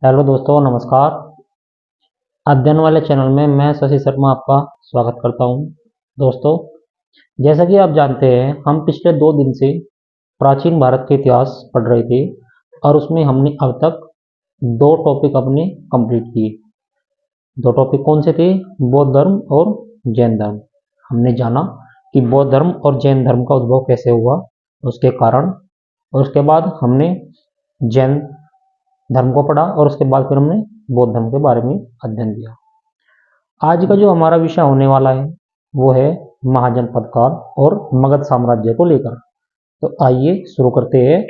Hello दोस्तों, नमस्कार। अध्ययन वाले चैनल में मैं शशि शर्मा आपका स्वागत करता हूं। दोस्तों, जैसा कि आप जानते हैं, हम पिछले 2 दिन से प्राचीन भारत के इतिहास पढ़ रहे थे और उसमें हमने अब तक 2 टॉपिक अपने कंप्लीट किए। 2 टॉपिक कौन से थे? बौद्ध धर्म और जैन धर्म। हमने जाना कि बौद्ध धर्म और जैन धर्म का उद्भव कैसे हुआ, उसके कारण, और उसके बाद हमने जैन धर्म को पढ़ा और उसके बाद फिर हमने बौद्ध धर्म के बारे में अध्ययन किया। आज का जो हमारा विषय होने वाला है वो है महाजनपद काल और मगध साम्राज्य को लेकर। तो आइए शुरू करते हैं।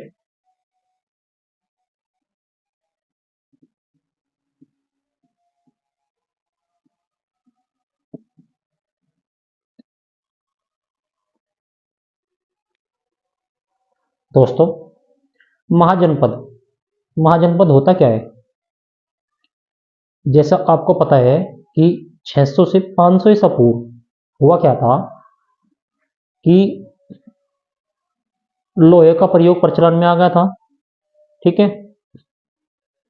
दोस्तों, महाजनपद महाजनपद होता क्या है? जैसा आपको पता है कि 600 से 500 ईसा पूर्व हुआ क्या था कि लोहे का प्रयोग प्रचलन में आ गया था। ठीक है,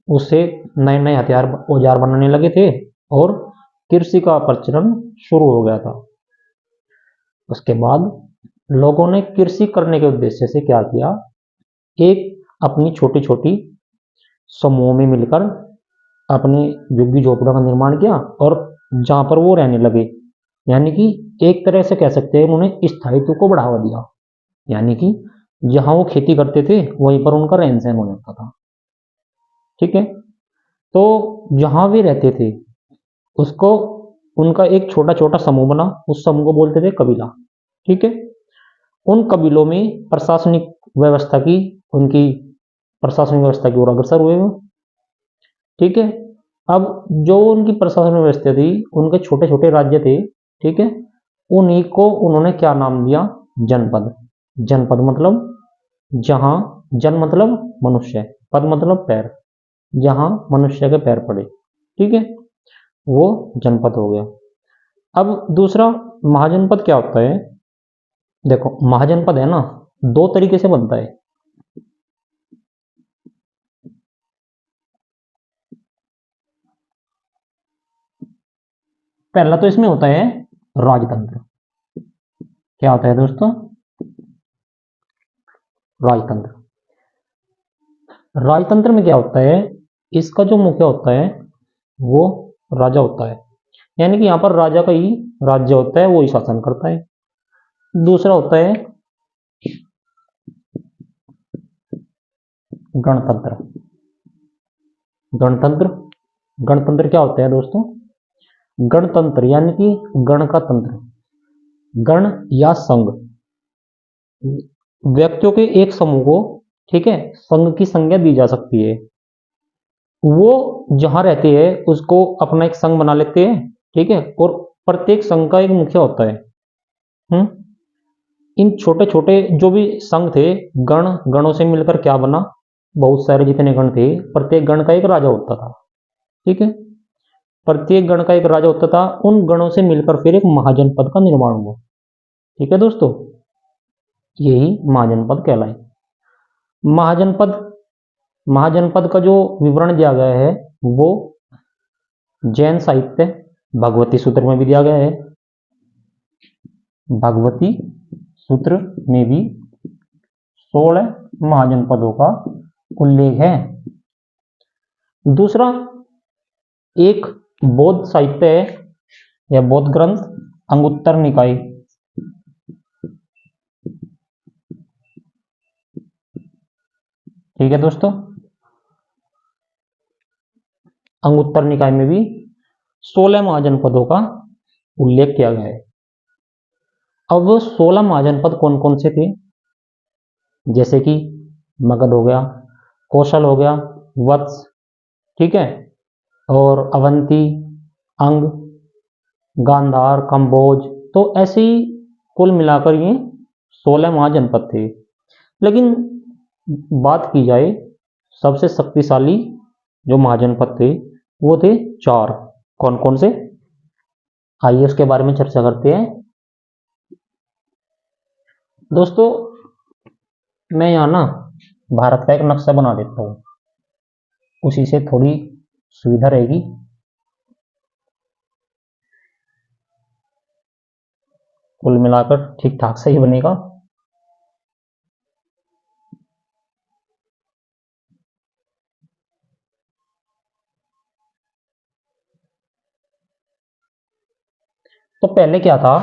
उससे नए नए हथियार औजार बनाने लगे थे और कृषि का प्रचलन शुरू हो गया था। उसके बाद लोगों ने कृषि करने के उद्देश्य से क्या किया, एक अपनी छोटी छोटी समूह में मिलकर अपनी झुग्गी झोपड़ों का निर्माण किया और जहां पर वो रहने लगे, यानी कि एक तरह से कह सकते हैं उन्होंने स्थायित्व को बढ़ावा दिया। यानी कि जहां वो खेती करते थे वहीं पर उनका रहन सहन हो जाता था। ठीक है, तो जहां वे रहते थे उसको उनका एक छोटा छोटा समूह बना, उस समूह को बोलते थे कबीला। ठीक है, उन कबीलों में प्रशासनिक व्यवस्था की उनकी प्रशासनिक व्यवस्था की ओर अग्रसर हुए वो। ठीक है, अब जो उनकी प्रशासनिक व्यवस्था थी, उनके छोटे छोटे राज्य थे। ठीक है, उन्हीं को उन्होंने क्या नाम दिया? जनपद। जनपद मतलब जहां, जन मतलब मनुष्य, पद मतलब पैर, जहां मनुष्य के पैर पड़े। ठीक है, वो जनपद हो गया। अब दूसरा, महाजनपद क्या होता है? देखो, महाजनपद है ना, 2 तरीके से बनता है। पहला तो इसमें होता है राजतंत्र। क्या होता है दोस्तों? राजतंत्र। राजतंत्र में क्या होता है? इसका जो मुख्य होता है वो राजा होता है, यानी कि यहाँ पर राजा का ही राज्य होता है, वो ही शासन करता है। दूसरा होता है गणतंत्र। गणतंत्र गणतंत्र क्या होता है दोस्तों? गणतंत्र यानी कि गण का तंत्र। गण या संघ, व्यक्तियों के एक समूह को, ठीक है, संघ की संज्ञा दी जा सकती है। वो जहां रहते हैं उसको अपना एक संघ बना लेते हैं। ठीक है, और प्रत्येक संघ का एक मुखिया होता है। हम्म इन छोटे छोटे जो भी संघ थे, गणों से मिलकर क्या बना, बहुत सारे जितने गण थे, प्रत्येक गण का एक राजा होता था। ठीक है, प्रत्येक गण का एक राजा होता था, उन गणों से मिलकर फिर एक महाजनपद का निर्माण हुआ। ठीक है दोस्तों, यही महाजनपद कहलाए। महाजनपद महाजनपद का जो विवरण दिया गया है वो जैन साहित्य भगवती सूत्र में भी दिया गया है। भगवती सूत्र में भी 16 महाजनपदों का उल्लेख है। दूसरा, एक बौद्ध साहित्य है या बौद्ध ग्रंथ अंगुत्तर निकाय। ठीक है दोस्तों, अंगुत्तर निकाय में भी 16 महाजनपदों का उल्लेख किया गया है। अब वो 16 महाजनपद कौन कौन से थे? जैसे कि मगध हो गया, कौशल हो गया, वत्स, ठीक है, और अवंती, अंग, गांधार, कंबोज। तो ऐसे ही कुल मिलाकर ये 16 महाजनपद थे। लेकिन बात की जाए सबसे शक्तिशाली जो महाजनपद थे वो थे 4। कौन कौन से? आइए उसके बारे में चर्चा करते हैं। दोस्तों, मैं यहाँ ना भारत का एक नक्शा बना देता हूँ। उसी से थोड़ी सुविधा रहेगी। कुल मिलाकर ठीक ठाक सही बनेगा। तो पहले क्या था,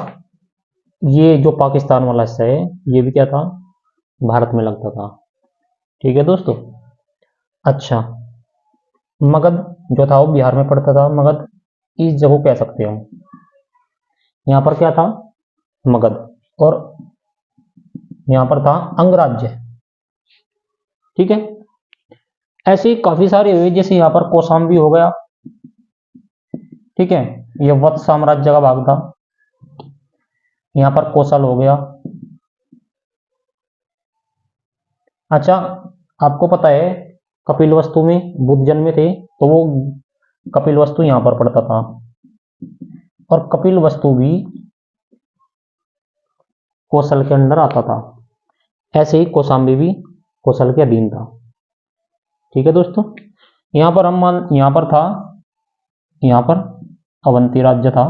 ये जो पाकिस्तान वाला हिस्सा है ये भी क्या था, भारत में लगता था। ठीक है दोस्तों। अच्छा, मगध जो था वो बिहार में पड़ता था। मगध इस जगह कह सकते हो, यहाँ पर क्या था, मगध, और यहाँ पर था अंगराज्य। ठीक है। ऐसे ही काफी सारे हुए, जैसे यहाँ पर कौशाम्बी हो गया। ठीक है, ये वत्स साम्राज्य का भाग था। यहाँ पर कौशल हो गया। अच्छा, आपको पता है कपिलवस्तु में बुद्ध जन्मे थे, तो वो कपिलवस्तु यहाँ पर पड़ता था, और कपिलवस्तु भी कौशल के अंडर आता था। ऐसे ही कौशाम्बी भी कौशल के अधीन था। ठीक है दोस्तों। यहाँ पर यहाँ पर था, यहाँ पर अवंती राज्य था,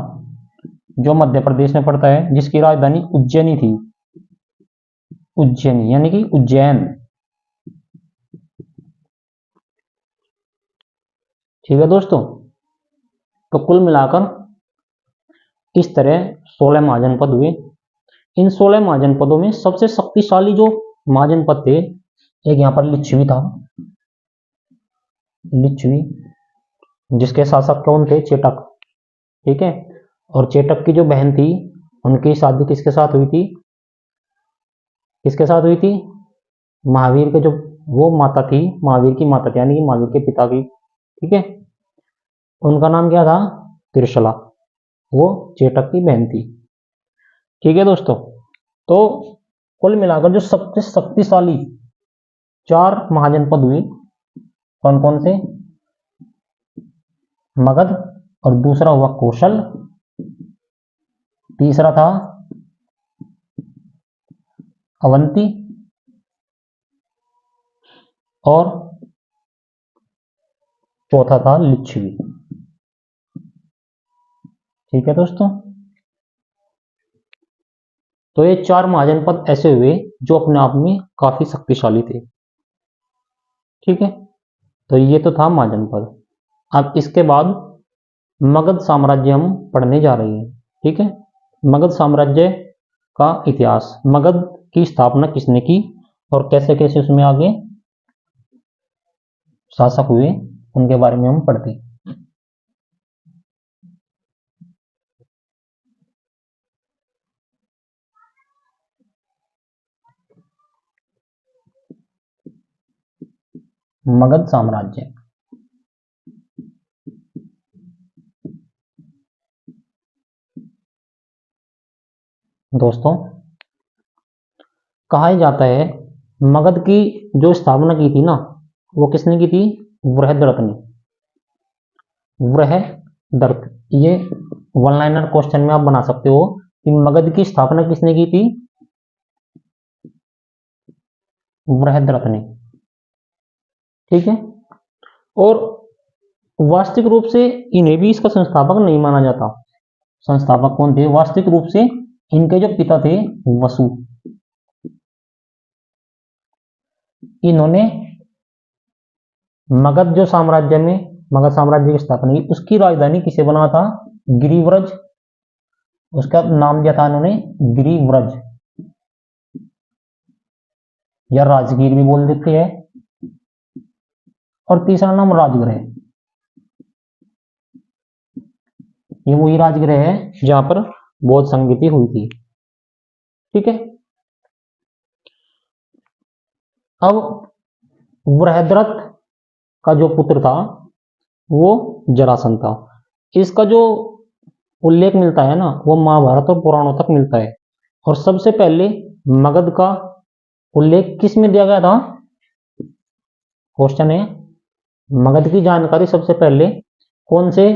जो मध्य प्रदेश में पड़ता है, जिसकी राजधानी उज्जैनी थी। उज्जैनी यानी कि उज्जैन। ठीक है दोस्तों। तो कुल मिलाकर इस तरह 16 महाजनपद हुए। इन 16 महाजनपदों में सबसे शक्तिशाली जो महाजनपद थे, एक यहाँ पर लिच्छवी था। लिच्छवी, जिसके शासक कौन थे, चेटक। ठीक है। और चेटक की जो बहन थी, उनकी शादी किसके साथ हुई थी, किसके साथ हुई थी, महावीर के जो वो माता थी, महावीर की माता थी, यानी कि महावीर के पिता की। ठीक है। उनका नाम क्या था, त्रिशला। वो चेटक की बहन थी। ठीक है दोस्तों। तो कुल मिलाकर जो सबसे शक्तिशाली 4 महाजनपद हुए, कौन कौन से, मगध, और दूसरा हुआ कौशल, तीसरा था अवंती, और चौथा था लिच्छवी। ठीक है दोस्तों। तो ये 4 महाजनपद ऐसे हुए जो अपने आप में काफी शक्तिशाली थे। ठीक है। तो ये तो था महाजनपद। अब इसके बाद मगध साम्राज्य हम पढ़ने जा रहे हैं। ठीक है। मगध साम्राज्य का इतिहास, मगध की स्थापना किसने की और कैसे कैसे उसमें आगे शासक हुए, उनके बारे में हम पढ़ते हैं। मगध साम्राज्य, दोस्तों कहा जाता है मगध की जो स्थापना की थी ना, वो किसने की थी, बृहद्रथ ने। बृहद्रथ, ये वन लाइनर क्वेश्चन में आप बना सकते हो कि मगध की स्थापना किसने की थी, बृहद्रथ ने। ठीक है। और वास्तविक रूप से इन्हें भी इसका संस्थापक नहीं माना जाता। संस्थापक कौन थे, वास्तविक रूप से इनके जो पिता थे वसु, इन्होंने मगध जो साम्राज्य में, मगध साम्राज्य की स्थापना की, उसकी राजधानी किसे बना था, गिरिव्रज। उसका नाम दिया था इन्होंने गिरिव्रज, या राजगीर भी बोल देते हैं। और तीसरा नाम राजगृह। ये वही राजगृह है जहां पर बौद्ध संगीति हुई थी। ठीक है। अब बृहद्रथ का जो पुत्र था वो जरासंध था। इसका जो उल्लेख मिलता है ना, वो महाभारत और पुराणों तक मिलता है। और सबसे पहले मगध का उल्लेख किस में दिया गया था, क्वेश्चन है, मगध की जानकारी सबसे पहले कौन से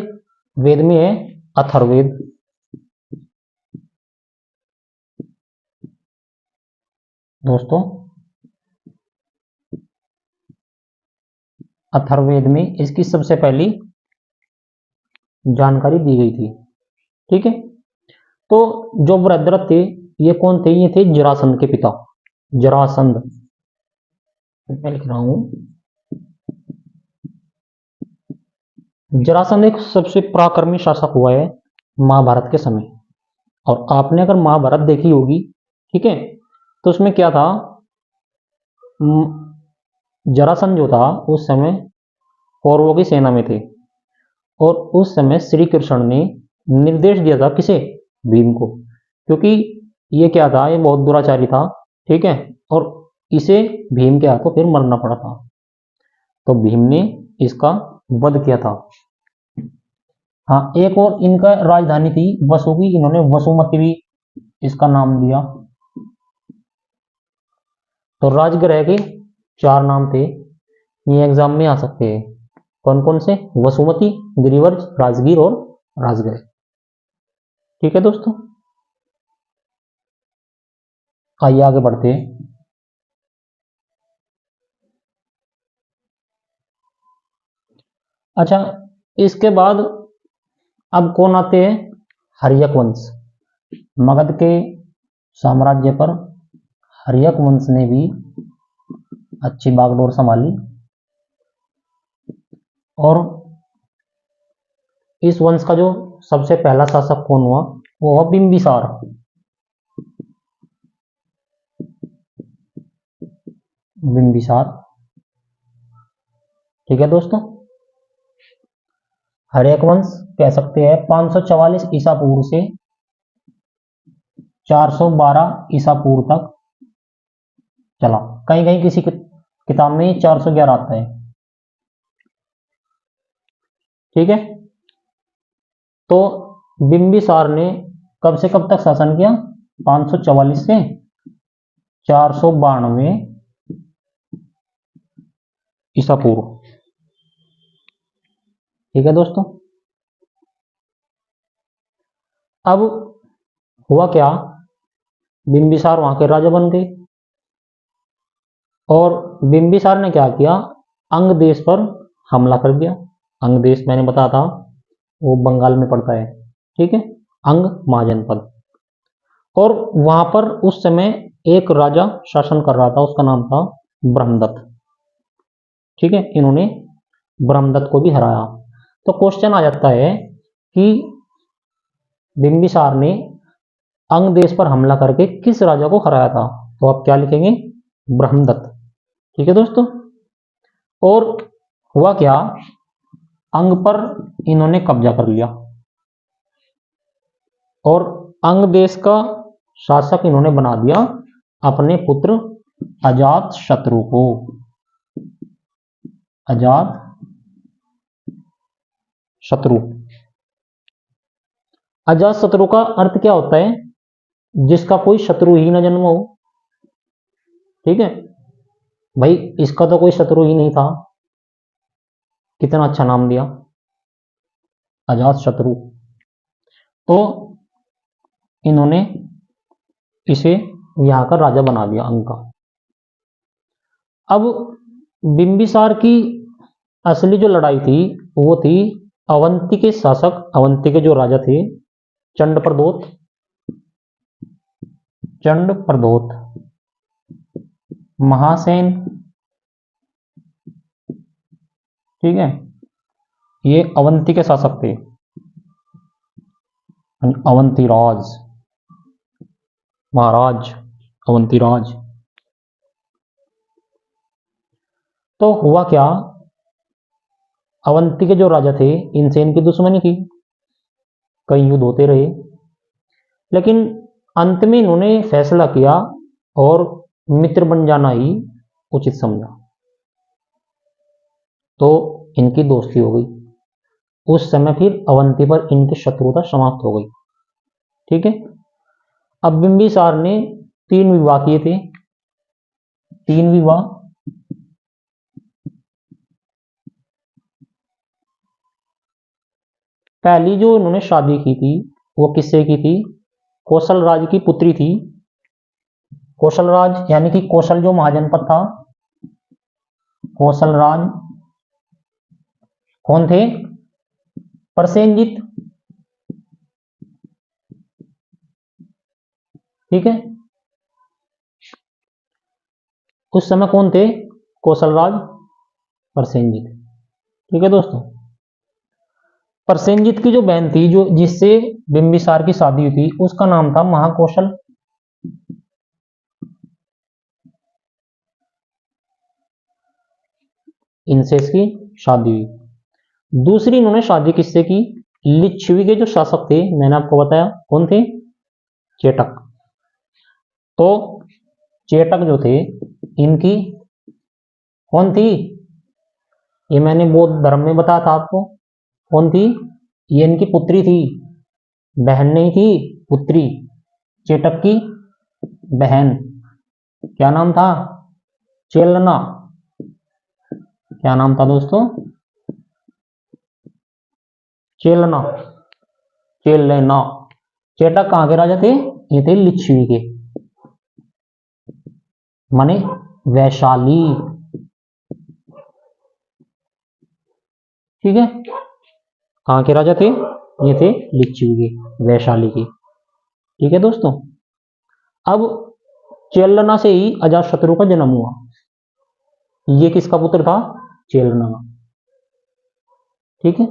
वेद में है, अथर्ववेद। दोस्तों अथर्ववेद में इसकी सबसे पहली जानकारी दी गई थी। ठीक है, तो जो बृहद्रथ थे ये कौन थे? ये थे जरासंध के पिता, जरासंध। मैं लिख रहा हूं, जरासंध एक सबसे पराक्रमी शासक हुआ है महाभारत के समय। और आपने अगर महाभारत देखी होगी, ठीक है, तो उसमें क्या था, जरासंध जो था उस समय कौरवों की सेना में थे। और उस समय श्री कृष्ण ने निर्देश दिया था किसे? भीम को, क्योंकि ये क्या था, ये बहुत दुराचारी था। ठीक है, और इसे भीम के हाथों फिर मरना पड़ा था। तो भीम ने इसका वध किया था। हाँ, एक और इनका राजधानी थी वसु की, इन्होंने वसुमती भी इसका नाम दिया। तो राजगृह के 4 नाम थे, ये एग्जाम में आ सकते हैं। कौन कौन से? वसुमती, गिरिवर्ज, राजगीर और राजगृह। ठीक है दोस्तों, आइए आगे बढ़ते हैं। अच्छा, इसके बाद अब कौन आते हैं? हर्यक वंश। मगध के साम्राज्य पर हर्यक वंश ने भी अच्छी बागडोर संभाली। और इस वंश का जो सबसे पहला शासक कौन हुआ? वो हुआ बिंबिसार। बिंबिसार। ठीक है दोस्तों, हर्यक वंश कह सकते हैं 544 ईसा पूर्व से 412 ईसा पूर्व तक चला। कहीं कहीं किसी किताब में 411 आता है। ठीक है, तो बिंबिसार ने कब से कब तक शासन किया? 544 से 492 ईसा पूर्व। ठीक है दोस्तों, अब हुआ क्या, बिंबिसार वहां के राजा बन गए। और बिंबिसार ने क्या किया, अंग देश पर हमला कर दिया। अंग देश मैंने बताया था वो बंगाल में पड़ता है। ठीक है, अंग महाजनपद। और वहां पर उस समय एक राजा शासन कर रहा था, उसका नाम था ब्रह्मदत्त। ठीक है, इन्होंने ब्रह्मदत्त को भी हराया। तो क्वेश्चन आ जाता है कि बिंबिसार ने अंग देश पर हमला करके किस राजा को हराया था? तो आप क्या लिखेंगे? ब्रह्मदत्त। ठीक है दोस्तों, और हुआ क्या, अंग पर इन्होंने कब्जा कर लिया और अंग देश का शासक इन्होंने बना दिया अपने पुत्र अजात शत्रु को। अजात शत्रु। अजात शत्रु का अर्थ क्या होता है? जिसका कोई शत्रु ही न जन्म हो। ठीक है भाई, इसका तो कोई शत्रु ही नहीं था। कितना अच्छा नाम दिया, अजात शत्रु। तो इन्होंने इसे यहां का राजा बना दिया अंग का। अब बिंबिसार की असली जो लड़ाई थी वो थी अवंती के शासक, अवंती के जो राजा थे चंड प्रदोत। चंड प्रदोत महासेन। ठीक है, ये अवंती के शासक थे, अवंती राज, महाराज अवंती राज। तो हुआ क्या, अवंती के जो राजा थे इनसे इनकी दुश्मनी थी, कई युद्ध होते रहे, लेकिन अंत में इन्होंने फैसला किया और मित्र बन जाना ही उचित समझा। तो इनकी दोस्ती हो गई। उस समय फिर अवंती पर इनकी शत्रुता समाप्त हो गई। ठीक है, अब बिंबिसार ने 3 विवाह किए थे। 3 विवाह। पहली जो इन्होंने शादी की थी वो किससे की थी? कौशल राज की पुत्री थी। कौशल राज यानी कि कौशल जो महाजनपद था, कौशल राज कौन थे? प्रसेनजित। ठीक है, उस समय कौन थे? कौशलराज प्रसेनजित। ठीक है दोस्तों, प्रसेनजित की जो बहन थी, जो जिससे बिंबिसार की शादी हुई थी, उसका नाम था महाकौशल। इनसे इसकी शादी हुई। दूसरी इन्होंने शादी किससे की? लिच्छवी के जो शासक थे, मैंने आपको बताया कौन थे? चेटक। तो चेटक जो थे, इनकी कौन थी? ये मैंने बौद्ध धर्म में बताया था आपको। कौन थी? ये इनकी पुत्री थी, बहन नहीं थी, पुत्री। चेटक की बहन, क्या नाम था? चेलना। क्या नाम था दोस्तों? चेलना, चेलना। चेटक कहाँ के राजा थे? ये थे लिच्छवी के, माने वैशाली। ठीक है, कहाँ के राजा थे? ये थे लिच्छवी के, वैशाली के। ठीक है दोस्तों, अब चेलना से ही अजातशत्रु का जन्म हुआ। ये किसका पुत्र था? चेलना। ठीक है,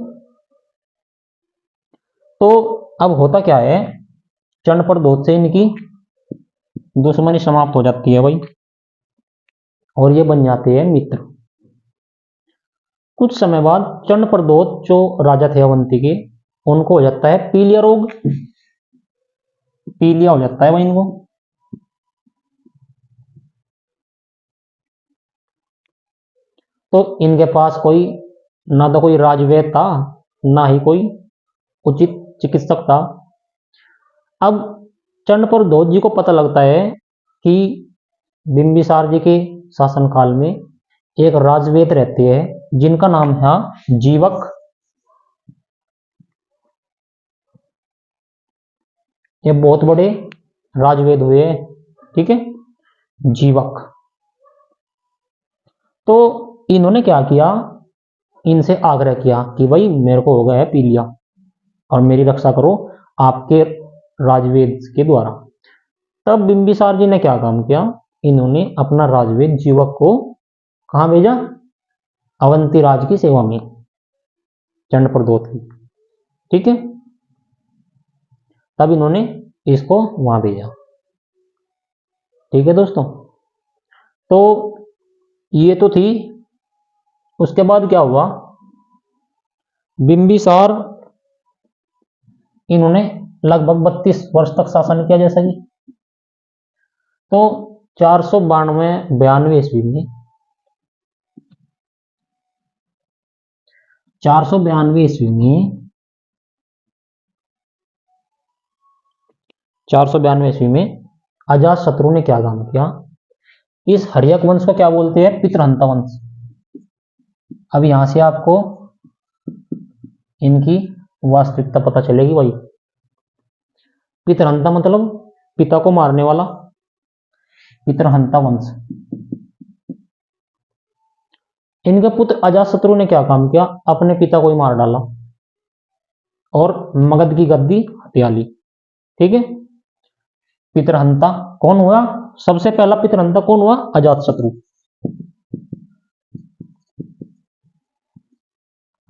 तो अब होता क्या है, चंडप्रद्योत से इनकी दुश्मनी समाप्त हो जाती है भाई, और ये बन जाते हैं मित्र। कुछ समय बाद चंडप्रद्योत जो राजा थे अवंती के, उनको हो जाता है पीलिया रोग। पीलिया हो जाता है भाई इनको। तो इनके पास कोई, ना तो कोई राजवैद्य था, ना ही कोई उचित चिकित्सक था। अब चंडप्रद्योत जी को पता लगता है कि बिंबिसार जी के शासनकाल में एक राजवेद रहते हैं जिनका नाम है जीवक। ये बहुत बड़े राजवेद हुए। ठीक है, जीवक। तो इन्होंने क्या किया, इनसे आग्रह किया कि भाई मेरे को हो गया है पीलिया और मेरी रक्षा करो आपके राजवेद के द्वारा। तब बिंबिसार जी ने क्या काम किया, इन्होंने अपना राजवेद जीवक को कहां भेजा? अवंती राज की सेवा में, चंडप्रद्योत की। ठीक है, तब इन्होंने इसको वहां भेजा। ठीक है दोस्तों, तो ये तो थी। उसके बाद क्या हुआ, बिंबिसार, इन्होंने लगभग 32 वर्ष तक शासन किया जैसा कि। तो 492 ईस्वी में, 492 ईस्वी में, 492 ईस्वी में अजात शत्रु ने क्या काम किया, इस हर्यक वंश को क्या बोलते हैं? पितृहंता वंश। अब यहां से आपको इनकी वास्तविकता पता चलेगी भाई। पितृहंता मतलब पिता को मारने वाला, पितृहंता वंश। इनके पुत्र अजातशत्रु ने क्या काम किया, अपने पिता को ही मार डाला और मगध की गद्दी हथिया ली। ठीक है, पितृहंता कौन हुआ? सबसे पहला पितृहंता कौन हुआ? अजातशत्रु।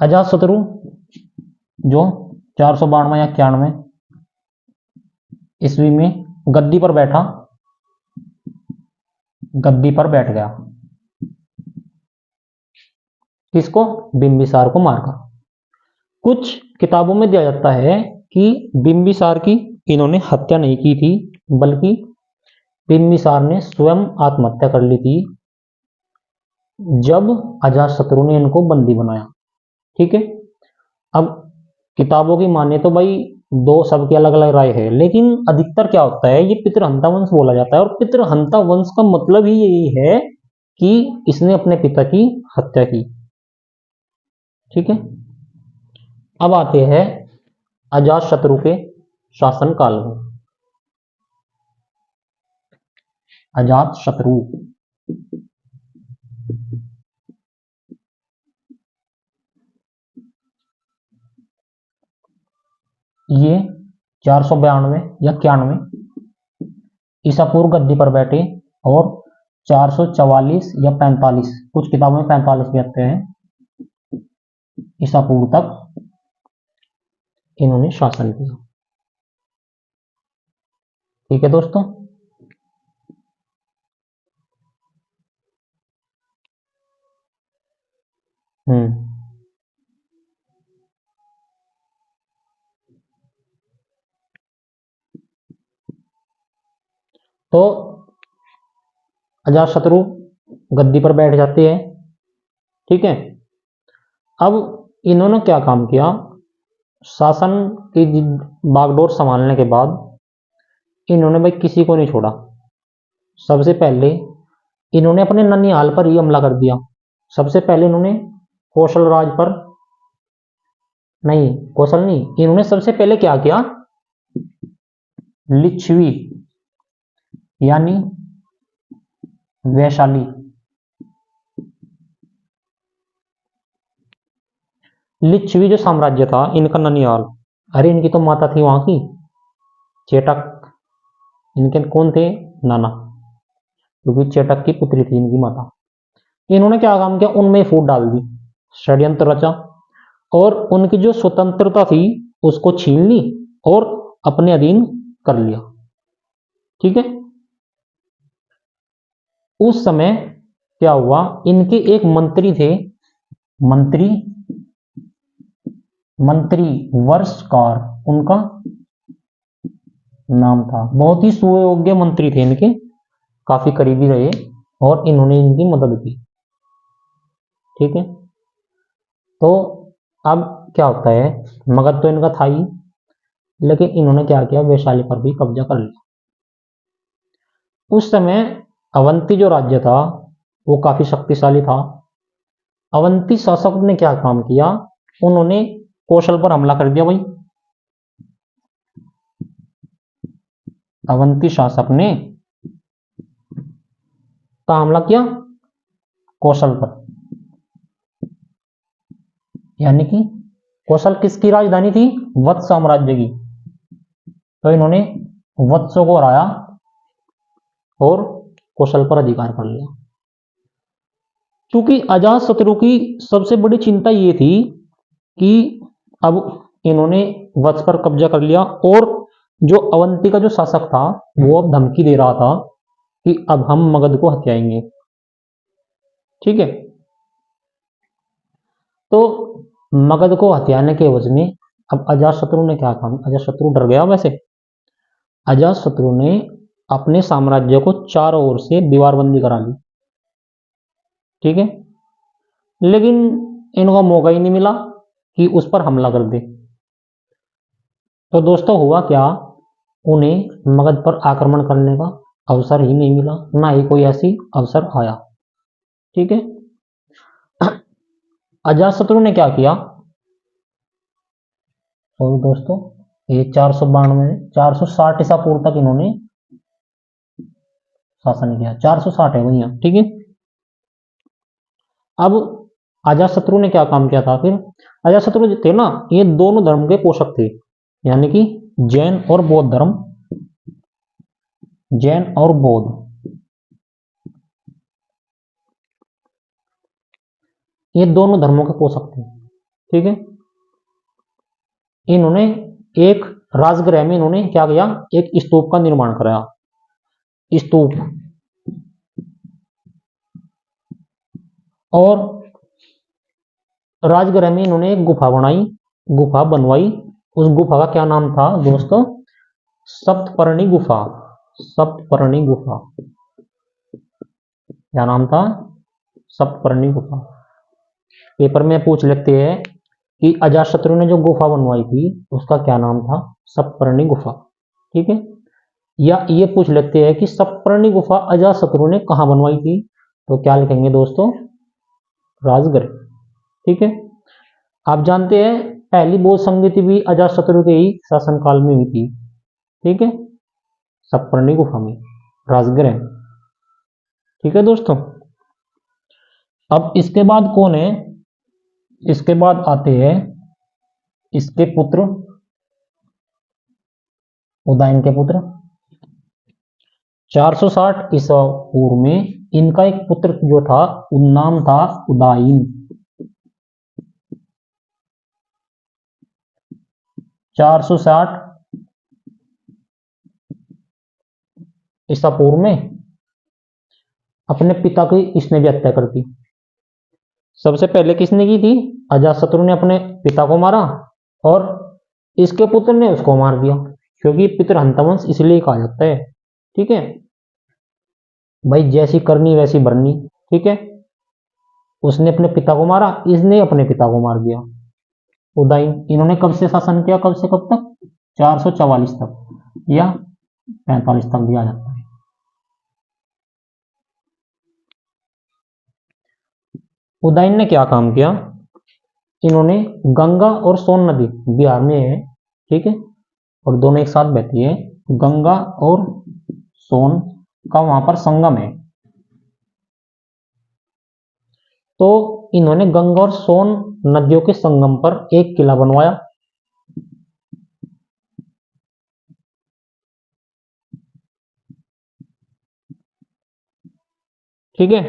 अजातशत्रु जो 492 या 91 ईस्वी में गद्दी पर बैठा, गद्दी पर बैठ गया। किसको? बिंबिसार को मारकर। कुछ किताबों में दिया जाता है कि बिंबिसार की इन्होंने हत्या नहीं की थी, बल्कि बिंबिसार ने स्वयं आत्महत्या कर ली थी जब अजातशत्रु ने इनको बंदी बनाया। ठीक है, अब किताबों की माने तो भाई दो सबकी अलग अलग राय है, लेकिन अधिकतर क्या होता है, ये पितृहंता वंश बोला जाता है, और पितृहंता वंश का मतलब ही यही है कि इसने अपने पिता की हत्या की। ठीक है, अब आते हैं अजातशत्रु के शासन काल में। अजातशत्रु, ये 492 या 91 ईसा पूर्व गद्दी पर बैठे, और 444 या 45, कुछ किताबों में 45 भी आते हैं, ईसा पूर्व तक इन्होंने शासन किया। ठीक है दोस्तों। तो अजातशत्रु गद्दी पर बैठ जाते हैं। ठीक है। अब इन्होंने क्या काम किया, शासन की बागडोर संभालने के बाद इन्होंने भाई किसी को नहीं छोड़ा। सबसे पहले इन्होंने अपने ननिहाल पर ही हमला कर दिया। सबसे पहले इन्होंने कौशल राज पर, नहीं कौशल नहीं, इन्होंने सबसे पहले क्या किया, लिच्छवी यानी वैशाली, लिच्छवी जो साम्राज्य था इनका ननिहाल, अरे इनकी तो माता थी वहां की चेटक, इनके कौन थे, नाना, क्योंकि चेटक की पुत्री थी इनकी माता। इन्होंने क्या काम किया, उनमें फूट डाल दी, षड्यंत्र रचा, और उनकी जो स्वतंत्रता थी उसको छीन ली और अपने अधीन कर लिया। ठीक है। उस समय क्या हुआ, इनके एक मंत्री थे, मंत्री वर्षकार उनका नाम था, बहुत ही सुयोग्य मंत्री थे इनके, काफी करीबी रहे और इन्होंने इनकी मदद की। ठीक है। तो अब क्या होता है, मगध तो इनका था ही, लेकिन इन्होंने क्या किया, वैशाली पर भी कब्जा कर लिया। उस समय अवंती जो राज्य था वो काफी शक्तिशाली था। अवंती शासक ने क्या काम किया, उन्होंने कौशल पर हमला कर दिया भाई। अवंती शासक ने का हमला किया कौशल पर, यानी कि कौशल किसकी राजधानी थी, वत्स साम्राज्य की। तो इन्होंने वत्सों को हराया और कौशल पर अधिकार कर लिया। क्योंकि अजातशत्रु की सबसे बड़ी चिंता ये थी कि अब इन्होंने वत्स पर कब्जा कर लिया, और जो अवंती का जो शासक था वो अब धमकी दे रहा था कि अब हम मगध को हथियाएंगे। ठीक है। तो मगध को हथियाने के एवज में अब अजातशत्रु ने क्या काम, अजातशत्रु डर गया। वैसे अजातशत्रु ने अपने साम्राज्य को चारों ओर से दीवारबंदी करा ली। ठीक है। लेकिन इनको मौका ही नहीं मिला कि उस पर हमला कर दे। तो दोस्तों हुआ क्या, उन्हें मगध पर आक्रमण करने का अवसर ही नहीं मिला, ना ही कोई ऐसी अवसर आया। ठीक है। अजातशत्रु ने क्या किया, और दोस्तों ये 492 460 ईसा पूर्व तक इन्होंने शासन किया, 460 है भैया। ठीक है। अब अजातशत्रु ने क्या काम किया था, फिर अजातशत्रु जो थे ना, ये दोनों धर्म के पोषक थे, यानी कि जैन और बौद्ध धर्म, जैन और बौद्ध, ये दोनों धर्मों के पोषक थे। ठीक है। इन्होंने एक राजगृह में इन्होंने क्या किया, एक स्तूप का निर्माण कराया, स्तूप, और राजगृह में इन्होंने एक गुफा बनाई, गुफा बनवाई। उस गुफा का क्या नाम था दोस्तों, सप्तपर्णी गुफा, सप्तपर्णी गुफा, क्या नाम था, सप्तपर्णी गुफा। पेपर में पूछ लेते हैं कि अजातशत्रु ने जो गुफा बनवाई थी उसका क्या नाम था, सप्तपर्णी गुफा। ठीक है। या ये पूछ लेते हैं कि सप्तपर्णी गुफा अजातशत्रु ने कहां बनवाई थी, तो क्या लिखेंगे दोस्तों, राजगढ़। ठीक है। आप जानते हैं पहली बौद्ध संगति भी अजातशत्रु के ही शासनकाल में हुई थी। ठीक है। सप्तपर्णी गुफा में, राजगृह। ठीक है दोस्तों। अब इसके बाद कौन है, इसके बाद आते हैं इसके पुत्र उदयन के पुत्र। 460 ईसा पूर्व में इनका एक पुत्र जो था नाम था उदाइन। 460 ईसा पूर्व में अपने पिता की इसने भी हत्या कर दी। सबसे पहले किसने की थी? अजातशत्रु ने अपने पिता को मारा और इसके पुत्र ने उसको मार दिया, क्योंकि पितृहंता वंश इसलिए कहा जाता है। ठीक है भाई, जैसी करनी वैसी भरनी। ठीक है, उसने अपने पिता को मारा, इसने अपने पिता को मार दिया। उदयन, इन्होंने कब से शासन किया, कब से कब तक? 444 तक या 45 तक भी आ जाता है। उदयन ने क्या काम किया? इन्होंने गंगा और सोन नदी बिहार में है, ठीक है, और दोनों एक साथ बहती है। गंगा और सोन का वहां पर संगम है, तो इन्होंने गंगा और सोन नदियों के संगम पर एक किला बनवाया। ठीक है,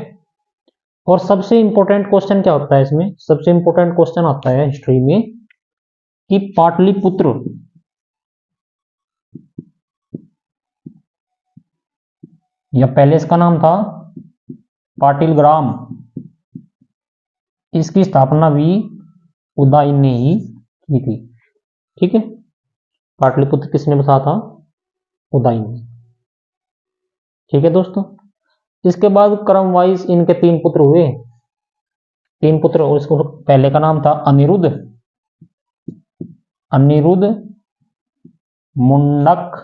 और सबसे इंपॉर्टेंट क्वेश्चन क्या होता है इसमें? सबसे इंपॉर्टेंट क्वेश्चन आता है हिस्ट्री में कि पाटलिपुत्र या पहले इसका नाम था पाटिलग्राम, इसकी स्थापना भी उदयन ने ही की थी। ठीक है, पाटलिपुत्र किसने बसाया था? उदयन ने। ठीक है दोस्तों, इसके बाद क्रम वाइज इनके 3 पुत्र हुए। 3 पुत्र, और इसको पहले का नाम था अनिरुद्ध, अनिरुद्ध, मुंडक,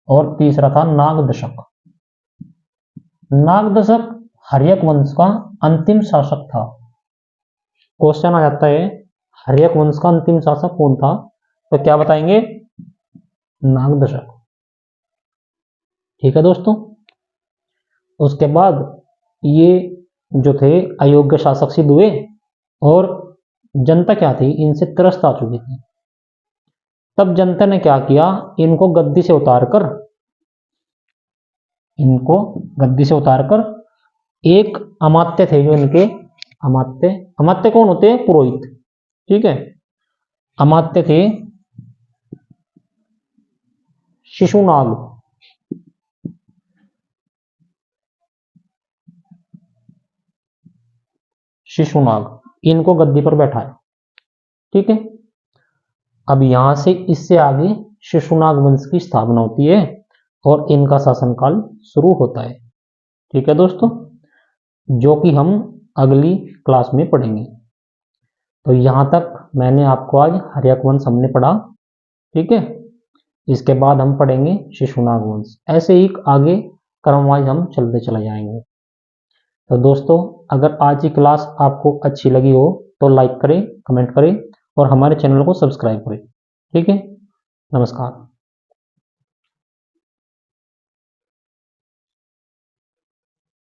और तीसरा था नागदशक। नागदशक हर्यक वंश का अंतिम शासक था। क्वेश्चन आ जाता है, हर्यक वंश का अंतिम शासक कौन था? तो क्या बताएंगे? नागदशक। ठीक है दोस्तों, उसके बाद ये जो थे अयोग्य शासक सिद्ध हुए और जनता क्या थी, इनसे त्रस्त आ चुकी थी। तब जनता ने क्या किया? इनको गद्दी से उतारकर एक अमात्य थे जो इनके, अमात्य कौन होते हैं? पुरोहित। ठीक है, अमात्य थे शिशुनाग। इनको गद्दी पर बैठाया। ठीक है, अब यहां से इससे आगे शिशुनाग वंश की स्थापना होती है और इनका शासनकाल शुरू होता है। ठीक है दोस्तों, जो कि हम अगली क्लास में पढ़ेंगे। तो यहां तक मैंने आपको आज हर्यक वंश हमने पढ़ा। ठीक है, इसके बाद हम पढ़ेंगे शिशुनाग वंश, ऐसे ही आगे क्रमवाइज हम चलते चले जाएंगे। तो दोस्तों, अगर आज की क्लास आपको अच्छी लगी हो तो लाइक करें, कमेंट करें और हमारे चैनल को सब्सक्राइब करें। ठीक है, नमस्कार।